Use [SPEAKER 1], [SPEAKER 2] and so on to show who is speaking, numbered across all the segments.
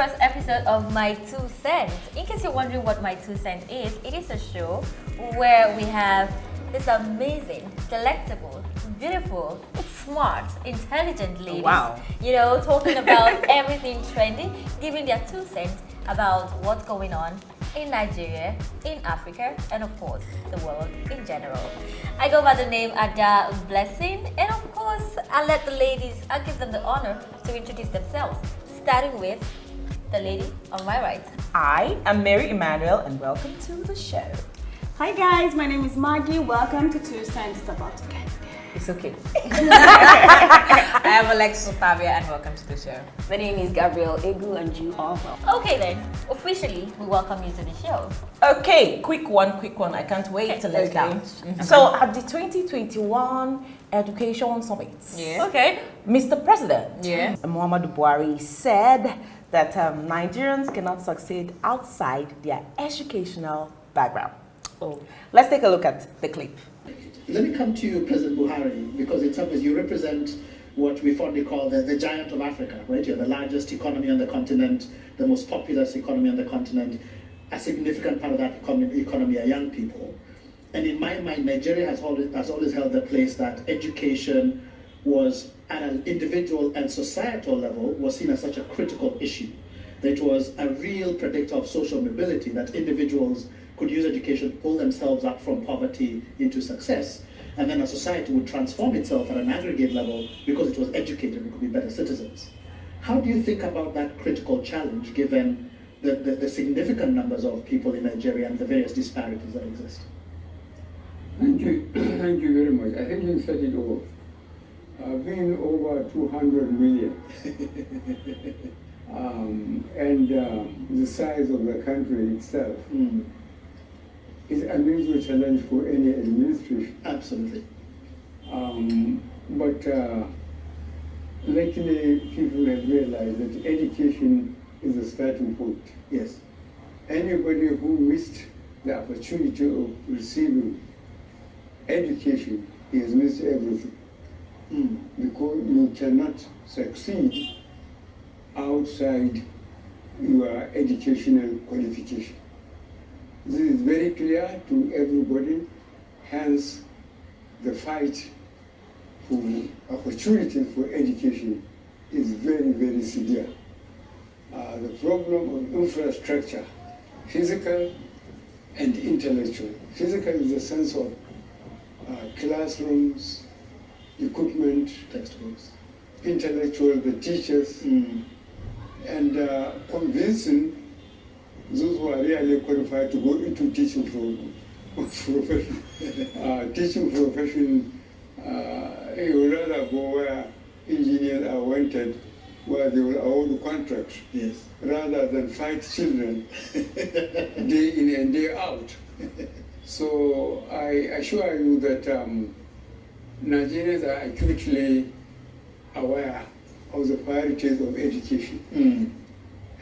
[SPEAKER 1] first episode of My Two Cents. In case you're wondering what My Two Cents is, it is a show where we have this amazing, delectable, beautiful, smart, intelligent ladies.
[SPEAKER 2] Wow.
[SPEAKER 1] You know, talking about everything trending, giving their 2 cents about what's going on in Nigeria, in Africa, and of course, the world in general. I go by the name Ada Blessing, and of course, I'll let the ladies, I'll give them the honor to introduce themselves, starting with the lady on my right.
[SPEAKER 2] I am Mary Emmanuel, and welcome to the show.
[SPEAKER 3] Hi guys, my name is Maggie. Welcome to 2 Cents. It's about to get
[SPEAKER 2] It's okay. I am Alex Otavia, and welcome to the show.
[SPEAKER 4] My name is Gabrielle Egu, and you are welcome.
[SPEAKER 1] Okay then, officially, we welcome you to the show.
[SPEAKER 2] Okay, quick one. I can't wait to let it out. So, at the 2021 Education Summit,
[SPEAKER 1] Okay.
[SPEAKER 2] Mr. President Muhammadu Buhari said that Nigerians cannot succeed outside their educational background. Let's take a look at the clip.
[SPEAKER 5] Let me come to you, President Buhari, because in some ways you represent what we fondly call the giant of Africa, right? You're the largest economy on the continent, the most populous economy on the continent. A significant part of that economy are young people. And in my mind, Nigeria has always held the place that education was, at an individual and societal level, was seen as such a critical issue. That it was a real predictor of social mobility, that individuals could use education to pull themselves up from poverty into success. And then a society would transform itself at an aggregate level because it was educated and could be better citizens. How do you think about that critical challenge given the significant numbers of people in Nigeria and the various disparities that exist?
[SPEAKER 6] Thank you. Thank you very much. I think you said it all. Being over 200 million and the size of the country itself is an unusual challenge for any administration.
[SPEAKER 5] Absolutely.
[SPEAKER 6] But lately people have realized that education is a starting point.
[SPEAKER 5] Yes.
[SPEAKER 6] Anybody who missed the opportunity of receiving education has missed everything. Because you cannot succeed outside your educational qualification. This is very clear to everybody, hence the fight for opportunities for education is very, very severe. The problem of infrastructure, physical and intellectual. Physical is the sense of classrooms, equipment,
[SPEAKER 5] Textbooks.
[SPEAKER 6] intellectual, the teachers, and convincing those who are really qualified to go into teaching profession. Teaching profession, you would rather go where engineers are wanted, where they will award contracts,
[SPEAKER 5] Yes.
[SPEAKER 6] rather than fight children day in and day out. So I assure you that Nigerians are acutely aware of the priorities of education.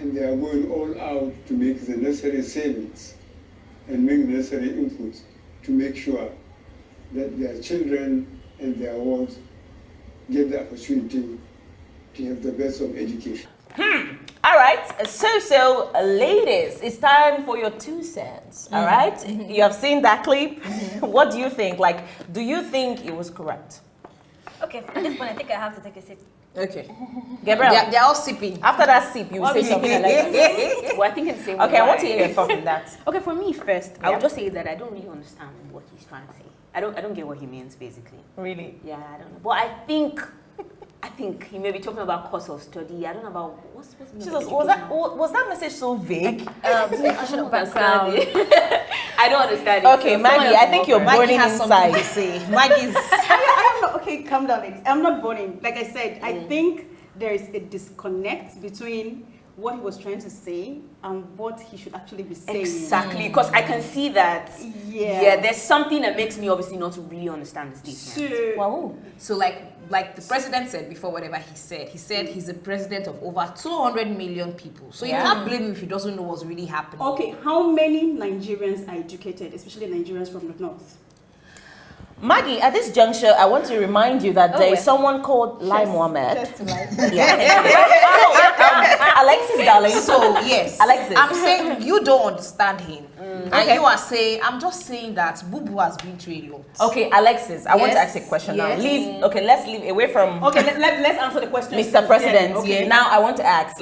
[SPEAKER 6] And they are going all out to make the necessary savings and make necessary inputs to make sure that their children and their wards get the opportunity to have the best of education.
[SPEAKER 2] All right, so ladies, it's time for your 2 cents. All right, you have seen that clip. What do you think? Like, do you think it was correct?
[SPEAKER 1] Okay, at this point, I think I have to take a sip.
[SPEAKER 2] Okay, Gabriel.
[SPEAKER 4] They're all sipping.
[SPEAKER 2] After that sip, you will say something like that.
[SPEAKER 4] Well, I think it's the same.
[SPEAKER 2] Okay, I want to hear your thoughts on that.
[SPEAKER 4] Okay, for me first, I
[SPEAKER 2] Yeah.
[SPEAKER 4] would just say that I don't really understand what he's trying to say. I don't get what he means basically.
[SPEAKER 2] Really?
[SPEAKER 4] Yeah, I don't know. But I think he may be talking about course of study. I don't know about what's
[SPEAKER 2] Jesus, was that message so vague?
[SPEAKER 1] Educational background.
[SPEAKER 4] I don't understand it.
[SPEAKER 2] Okay,
[SPEAKER 4] So
[SPEAKER 2] Maggie,
[SPEAKER 4] someone
[SPEAKER 2] I
[SPEAKER 4] else
[SPEAKER 2] think
[SPEAKER 4] will
[SPEAKER 2] you're
[SPEAKER 4] go
[SPEAKER 2] burning
[SPEAKER 4] first.
[SPEAKER 2] inside. To say. Maggie's.
[SPEAKER 3] I'm not, okay, calm down, ladies. I'm not burning. Like I said, I think there is a disconnect between what he was trying to say and what he should actually be saying.
[SPEAKER 4] Exactly, because I can see that.
[SPEAKER 3] Yeah.
[SPEAKER 4] There's something that makes me obviously not really understand the statement.
[SPEAKER 3] So,
[SPEAKER 2] Wow.
[SPEAKER 7] So like the president said before, whatever he said he's the president of over 200 million people. So you can't blame him if he doesn't know what's really happening.
[SPEAKER 3] okay, how many Nigerians are educated, especially Nigerians from the north?
[SPEAKER 2] Maggie, at this juncture, I want to remind you that there is someone called Lai Mohammed. Alexis, darling.
[SPEAKER 7] So yes,
[SPEAKER 2] Alexis.
[SPEAKER 7] I'm saying you don't understand him, and you are saying I'm just saying that Boo Boo has been through a lot.
[SPEAKER 2] Okay, Alexis, I want to ask a question now. Let's leave away from.
[SPEAKER 3] Okay, let's answer the question.
[SPEAKER 2] Mr. President.
[SPEAKER 3] Okay.
[SPEAKER 2] Now I want to ask,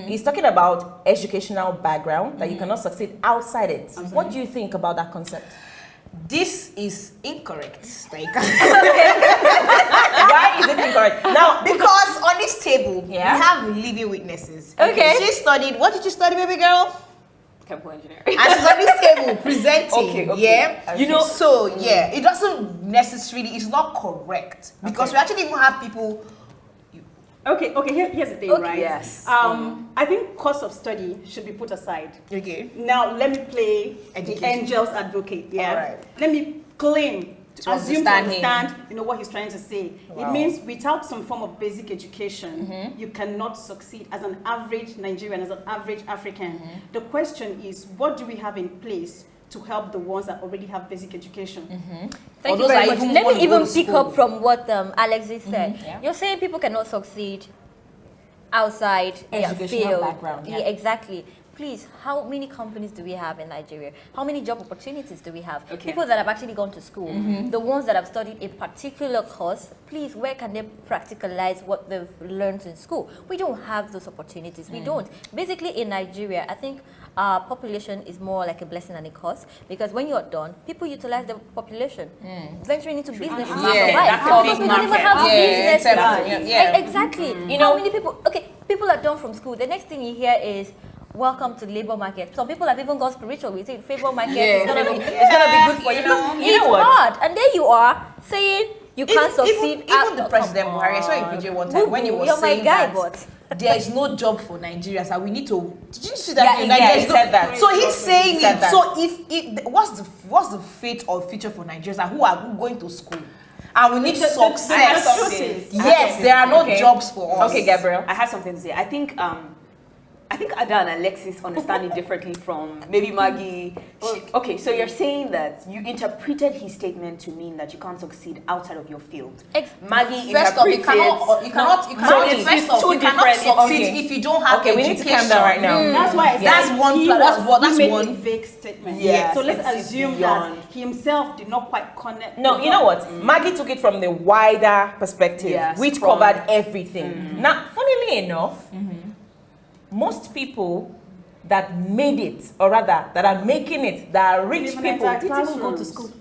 [SPEAKER 2] he's talking about educational background that you cannot succeed outside it. What do you think about that concept?
[SPEAKER 7] This is incorrect. Like,
[SPEAKER 2] Why is it incorrect? Now,
[SPEAKER 7] because on this table we have living witnesses.
[SPEAKER 2] Okay.
[SPEAKER 7] She studied. What did you study, baby girl?
[SPEAKER 4] Chemical engineering.
[SPEAKER 7] And she's on this table presenting.
[SPEAKER 2] Okay.
[SPEAKER 7] Yeah.
[SPEAKER 2] You know.
[SPEAKER 7] So it doesn't necessarily. It's not correct because we actually even have people.
[SPEAKER 3] Okay, here's the thing, right?
[SPEAKER 4] Yes.
[SPEAKER 3] I think course of study should be put aside.
[SPEAKER 7] Okay.
[SPEAKER 3] Now, let me play
[SPEAKER 7] Education.
[SPEAKER 3] the angel's advocate, yeah?
[SPEAKER 7] All right.
[SPEAKER 3] Let me claim to assume to
[SPEAKER 7] understand
[SPEAKER 3] understand, what he's trying to say.
[SPEAKER 7] Wow.
[SPEAKER 3] It means without some form of basic education, you cannot succeed as an average Nigerian, as an average African. The question is, what do we have in place to help the ones that already have basic education?
[SPEAKER 1] Thank
[SPEAKER 7] Or
[SPEAKER 1] you
[SPEAKER 7] those
[SPEAKER 1] very
[SPEAKER 7] that
[SPEAKER 1] much.
[SPEAKER 7] even
[SPEAKER 1] Let
[SPEAKER 7] want
[SPEAKER 1] me
[SPEAKER 7] to go
[SPEAKER 1] even
[SPEAKER 7] to
[SPEAKER 1] pick
[SPEAKER 7] school.
[SPEAKER 1] up from what Alexis said. You're saying people cannot succeed outside their
[SPEAKER 2] Educational
[SPEAKER 1] field.
[SPEAKER 2] background,
[SPEAKER 1] Yeah, exactly. Please, how many companies do we have in Nigeria? How many job opportunities do we have?
[SPEAKER 4] Okay.
[SPEAKER 1] People that have actually gone to school, the ones that have studied a particular course, please, where can they practicalize what they've learned in school? We don't have those opportunities. We don't. Basically, in Nigeria, I think our population is more like a blessing than a curse, because when you're done, people utilize the population, venturing into business to survive.
[SPEAKER 7] that's a
[SPEAKER 1] Because
[SPEAKER 7] big
[SPEAKER 1] we don't even
[SPEAKER 7] market.
[SPEAKER 1] have
[SPEAKER 7] Yeah,
[SPEAKER 1] business.
[SPEAKER 7] it's a-
[SPEAKER 1] Right.
[SPEAKER 7] yeah.
[SPEAKER 1] Exactly. How many people? Okay, people are done from school. The next thing you hear is, welcome to labor market. Some people have even gone spiritual with it. Favor market is gonna be good for you. It's hard, and there you are saying you can't succeed.
[SPEAKER 7] Even the President Buhari, I saw a video one time when he was
[SPEAKER 1] You're my
[SPEAKER 7] saying
[SPEAKER 1] guy,
[SPEAKER 7] that
[SPEAKER 1] but
[SPEAKER 7] there is no job for Nigerians and we need to. Did you see that?
[SPEAKER 2] He said that.
[SPEAKER 7] So he's saying
[SPEAKER 2] said
[SPEAKER 7] it.
[SPEAKER 2] that.
[SPEAKER 7] So if what's the fate or future for Nigerians and who are going to school? And we need success. Yes, there are no jobs for us.
[SPEAKER 2] Okay, Gabriel.
[SPEAKER 4] I have something to say. I think Ada and Alexis understand it differently from maybe Maggie. Okay, so you're saying that you interpreted his statement to mean that you can't succeed outside of your field. Maggie
[SPEAKER 7] First off, you
[SPEAKER 4] interpreted.
[SPEAKER 7] cannot succeed if you don't have
[SPEAKER 2] Okay, we need to calm down right now.
[SPEAKER 3] That's why I said
[SPEAKER 7] That's one
[SPEAKER 3] he
[SPEAKER 7] plan. That's
[SPEAKER 3] was-
[SPEAKER 7] one-
[SPEAKER 3] he
[SPEAKER 7] that's
[SPEAKER 3] made
[SPEAKER 7] one.
[SPEAKER 3] a vague statement.
[SPEAKER 4] Yes,
[SPEAKER 3] So let's
[SPEAKER 4] it's
[SPEAKER 3] assume
[SPEAKER 4] beyond.
[SPEAKER 3] that he himself did not quite connect.
[SPEAKER 2] No, you know what? Maggie took it from the wider perspective,
[SPEAKER 4] Yes,
[SPEAKER 2] which
[SPEAKER 4] from-
[SPEAKER 2] covered everything. Now, funnily enough, most people that made it, or rather, that are making it, that are rich
[SPEAKER 3] Even
[SPEAKER 2] people,
[SPEAKER 3] enter
[SPEAKER 2] didn't even go to
[SPEAKER 3] classrooms.
[SPEAKER 2] school.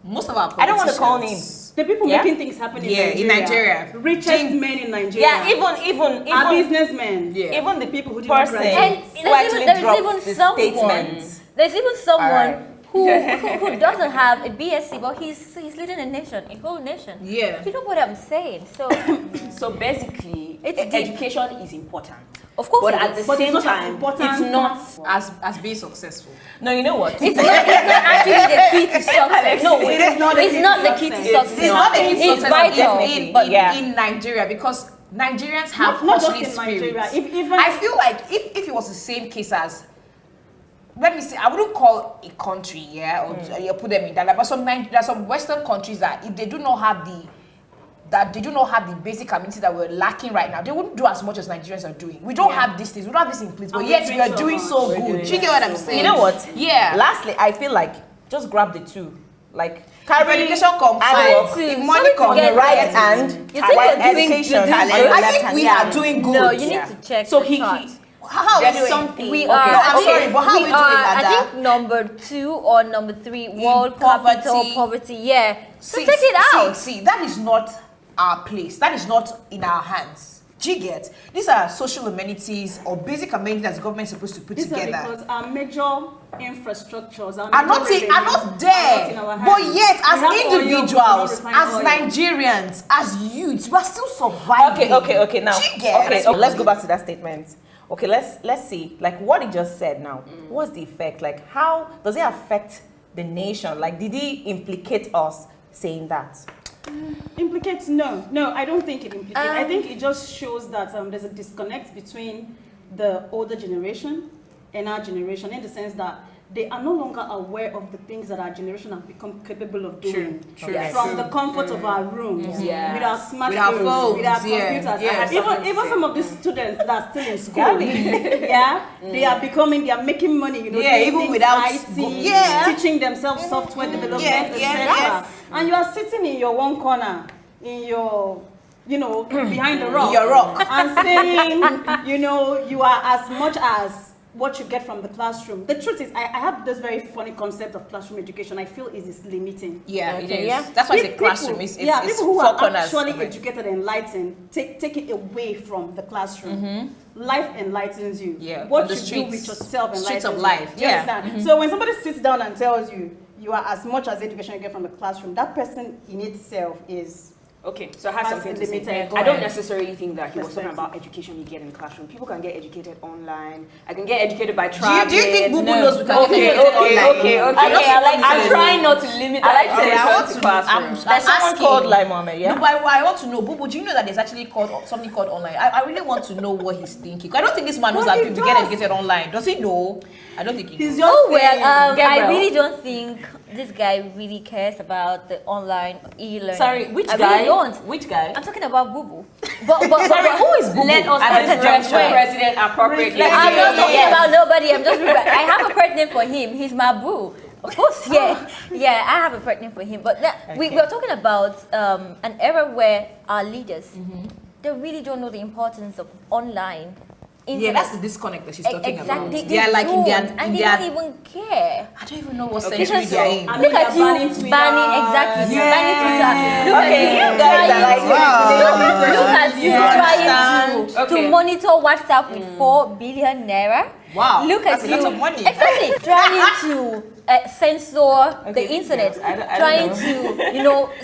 [SPEAKER 7] Most of our
[SPEAKER 2] I don't want to call
[SPEAKER 7] politicians-
[SPEAKER 2] names.
[SPEAKER 3] The people
[SPEAKER 2] Yeah?
[SPEAKER 3] making things happen
[SPEAKER 7] in Nigeria.
[SPEAKER 3] Richest men in Nigeria.
[SPEAKER 2] Yeah, even
[SPEAKER 3] Are businessmen.
[SPEAKER 7] Yeah.
[SPEAKER 2] even the
[SPEAKER 3] People who didn't
[SPEAKER 2] person
[SPEAKER 3] graduate.
[SPEAKER 1] and
[SPEAKER 2] who actually
[SPEAKER 1] there's
[SPEAKER 2] dropped
[SPEAKER 1] even
[SPEAKER 2] the
[SPEAKER 1] someone.
[SPEAKER 2] statement.
[SPEAKER 1] There's even someone
[SPEAKER 2] Alright.
[SPEAKER 1] who doesn't have a BSc, but he's leading a nation, a whole nation.
[SPEAKER 7] Yeah.
[SPEAKER 1] You know what I'm saying? So
[SPEAKER 4] So basically,
[SPEAKER 1] It's deep.
[SPEAKER 4] education is important.
[SPEAKER 1] of course,
[SPEAKER 4] But
[SPEAKER 1] it
[SPEAKER 4] at
[SPEAKER 1] is.
[SPEAKER 4] the
[SPEAKER 3] But it's
[SPEAKER 4] same
[SPEAKER 3] not as
[SPEAKER 4] time,
[SPEAKER 3] important
[SPEAKER 4] it's not.
[SPEAKER 7] as being successful.
[SPEAKER 2] No, you know what?
[SPEAKER 1] It's not actually the key to success.
[SPEAKER 2] No, it is not.
[SPEAKER 1] It's not the key to success.
[SPEAKER 7] It's not the key to
[SPEAKER 1] It's
[SPEAKER 7] success
[SPEAKER 1] vital.
[SPEAKER 7] in Nigeria because Nigerians have
[SPEAKER 3] Not just
[SPEAKER 7] hustling
[SPEAKER 3] in Nigeria.
[SPEAKER 7] spirits.
[SPEAKER 3] If even
[SPEAKER 7] I feel like if it was the same case as, let me say, I wouldn't call a country, or you put them in that, but there are some Western countries that if they do not have the basic amenities that we're lacking right now, they wouldn't do as much as Nigerians are doing. We don't have these things, we don't have this in place, but
[SPEAKER 3] And
[SPEAKER 7] yet
[SPEAKER 3] we're
[SPEAKER 7] we are
[SPEAKER 3] doing
[SPEAKER 7] doing
[SPEAKER 3] so
[SPEAKER 7] so
[SPEAKER 3] much.
[SPEAKER 7] good. Do you get what I'm saying?
[SPEAKER 2] You know what?
[SPEAKER 7] Yeah.
[SPEAKER 2] Lastly, I feel like just grab the two. Like carry
[SPEAKER 7] education comes
[SPEAKER 2] and
[SPEAKER 7] first,
[SPEAKER 2] work.
[SPEAKER 7] if money comes
[SPEAKER 2] on the
[SPEAKER 1] together.
[SPEAKER 2] right hand,
[SPEAKER 1] You think
[SPEAKER 2] while
[SPEAKER 1] you're doing-
[SPEAKER 2] education
[SPEAKER 1] you're doing
[SPEAKER 2] on the
[SPEAKER 1] good?
[SPEAKER 2] left
[SPEAKER 7] I think
[SPEAKER 2] hand.
[SPEAKER 7] we
[SPEAKER 2] Yeah.
[SPEAKER 7] are doing good.
[SPEAKER 1] No, you need to check.
[SPEAKER 2] So
[SPEAKER 1] the
[SPEAKER 2] he
[SPEAKER 1] chart.
[SPEAKER 7] How are we
[SPEAKER 4] There's
[SPEAKER 7] doing?
[SPEAKER 4] something.
[SPEAKER 1] We
[SPEAKER 7] No,
[SPEAKER 1] are.
[SPEAKER 7] I'm
[SPEAKER 1] I think
[SPEAKER 7] sorry, but how are we doing,
[SPEAKER 1] I
[SPEAKER 7] Ada?
[SPEAKER 1] think number 2 or number 3 world
[SPEAKER 7] poverty.
[SPEAKER 1] capital poverty. Yeah. So
[SPEAKER 7] See,
[SPEAKER 1] check it out.
[SPEAKER 7] See, that is not our place. That is not in our hands. Do you get? These are social amenities or basic amenities that the government is supposed to put
[SPEAKER 3] these are
[SPEAKER 7] together.
[SPEAKER 3] because our major infrastructures
[SPEAKER 7] Are not
[SPEAKER 3] in
[SPEAKER 7] there, but yet as individuals, as
[SPEAKER 3] Nigerians,
[SPEAKER 7] Nigerians, as youths, we're still surviving.
[SPEAKER 2] Okay. Now,
[SPEAKER 7] Do you get?
[SPEAKER 2] okay, so let's go back to that statement. Okay, let's see. Like what he just said now. What's the effect? Like how does it affect the nation? Like did he implicate us saying that?
[SPEAKER 3] Implicates? No, I don't think it implicates. I think it just shows that there's a disconnect between the older generation and our generation, in the sense that they are no longer aware of the things that our generation have become capable of doing.
[SPEAKER 4] True.
[SPEAKER 3] From the comfort of our rooms,
[SPEAKER 4] Yeah.
[SPEAKER 3] with our smartphones,
[SPEAKER 7] With our phones,
[SPEAKER 3] with our
[SPEAKER 7] yeah.
[SPEAKER 3] computers.
[SPEAKER 7] Yeah.
[SPEAKER 3] Even some of these students that are still in school, they are making money, you know,
[SPEAKER 7] Yeah,
[SPEAKER 3] doing
[SPEAKER 7] even
[SPEAKER 3] things
[SPEAKER 7] without
[SPEAKER 3] IT, teaching themselves software development, etc. And you are sitting in your one corner, in your behind the rock,
[SPEAKER 7] Your rock.
[SPEAKER 3] and saying, you are as much as what you get from the classroom. The truth is, I have this very funny concept of classroom education. I feel it is limiting.
[SPEAKER 7] Yeah,
[SPEAKER 2] Okay,
[SPEAKER 7] it is.
[SPEAKER 2] yeah.
[SPEAKER 7] That's why it's a classroom. It's
[SPEAKER 3] people who
[SPEAKER 7] four
[SPEAKER 3] are
[SPEAKER 7] corners
[SPEAKER 3] actually
[SPEAKER 7] of it.
[SPEAKER 3] educated and enlightened take it away from the classroom. Life enlightens you.
[SPEAKER 7] Yeah,
[SPEAKER 3] What
[SPEAKER 7] on the
[SPEAKER 3] you do
[SPEAKER 7] streets.
[SPEAKER 3] with yourself
[SPEAKER 7] Streets
[SPEAKER 3] enlightens
[SPEAKER 7] of
[SPEAKER 3] you.
[SPEAKER 7] life,
[SPEAKER 3] Do you
[SPEAKER 7] yeah.
[SPEAKER 3] understand? So when somebody sits down and tells you you are as much as education you get from the classroom, that person in itself is
[SPEAKER 4] Okay, so I have
[SPEAKER 3] Has
[SPEAKER 4] something to say.
[SPEAKER 3] limited
[SPEAKER 4] I don't necessarily think that he was talking
[SPEAKER 3] perspective.
[SPEAKER 4] about education you get in the classroom. People can get educated online. I can get educated by
[SPEAKER 7] Do
[SPEAKER 4] traveling.
[SPEAKER 7] you think Bubu knows we can
[SPEAKER 4] Okay,
[SPEAKER 7] get educated
[SPEAKER 4] okay,
[SPEAKER 7] online?
[SPEAKER 4] okay.
[SPEAKER 1] I like
[SPEAKER 4] I'm
[SPEAKER 1] to-
[SPEAKER 4] trying not to limit the
[SPEAKER 1] I like to-
[SPEAKER 4] education
[SPEAKER 7] I want
[SPEAKER 4] to
[SPEAKER 7] to-
[SPEAKER 4] classrooms.
[SPEAKER 2] There's someone
[SPEAKER 7] asking.
[SPEAKER 2] called Lai Mohammed, yeah?
[SPEAKER 7] No, but I want to know, Bubu, do you know that there's actually something called online? I really want to know what he's thinking. I don't think this man knows
[SPEAKER 3] But
[SPEAKER 7] that
[SPEAKER 3] he
[SPEAKER 7] people get
[SPEAKER 3] does.
[SPEAKER 7] educated online. Does he know? I don't think he knows.
[SPEAKER 3] he's just
[SPEAKER 1] Oh well,
[SPEAKER 3] saying,
[SPEAKER 1] I
[SPEAKER 4] Gabriel.
[SPEAKER 1] really don't think this guy really cares about the online e-learning.
[SPEAKER 2] Sorry, which
[SPEAKER 1] I
[SPEAKER 2] guy?
[SPEAKER 1] really don't.
[SPEAKER 2] Which guy?
[SPEAKER 1] I'm talking about Bubu. But
[SPEAKER 2] Sorry, who is Bubu?
[SPEAKER 4] Let us
[SPEAKER 2] At this
[SPEAKER 4] address the
[SPEAKER 2] juncture?
[SPEAKER 4] president appropriately.
[SPEAKER 1] I'm not talking
[SPEAKER 2] Yes.
[SPEAKER 1] about nobody. I'm just. I have a pet name for him. He's my boo. Of course, yeah. I have a pet name for him. But we're talking about an era where our leaders they really don't know the importance of online.
[SPEAKER 7] Yeah,
[SPEAKER 1] Internet.
[SPEAKER 7] that's the disconnect that she's talking about.
[SPEAKER 1] Exactly.
[SPEAKER 7] They are like in their,
[SPEAKER 1] and they don't even care.
[SPEAKER 7] I don't even know what
[SPEAKER 4] Okay,
[SPEAKER 7] century
[SPEAKER 1] Because
[SPEAKER 7] they're in.
[SPEAKER 3] I mean,
[SPEAKER 1] look at
[SPEAKER 3] they're banning
[SPEAKER 1] you
[SPEAKER 3] Twitter.
[SPEAKER 1] banning exactly. You're banning Twitter. Look
[SPEAKER 2] Okay,
[SPEAKER 1] at
[SPEAKER 2] you guys are like,
[SPEAKER 1] Look at you trying to
[SPEAKER 4] Okay.
[SPEAKER 1] monitor WhatsApp with 4 billion naira.
[SPEAKER 7] Wow,
[SPEAKER 1] Look
[SPEAKER 7] that's
[SPEAKER 1] at
[SPEAKER 7] a lot
[SPEAKER 1] you
[SPEAKER 7] of money.
[SPEAKER 1] exactly trying to censor the
[SPEAKER 2] Okay,
[SPEAKER 1] internet,
[SPEAKER 2] yes, I don't
[SPEAKER 1] trying
[SPEAKER 2] know.
[SPEAKER 1] to select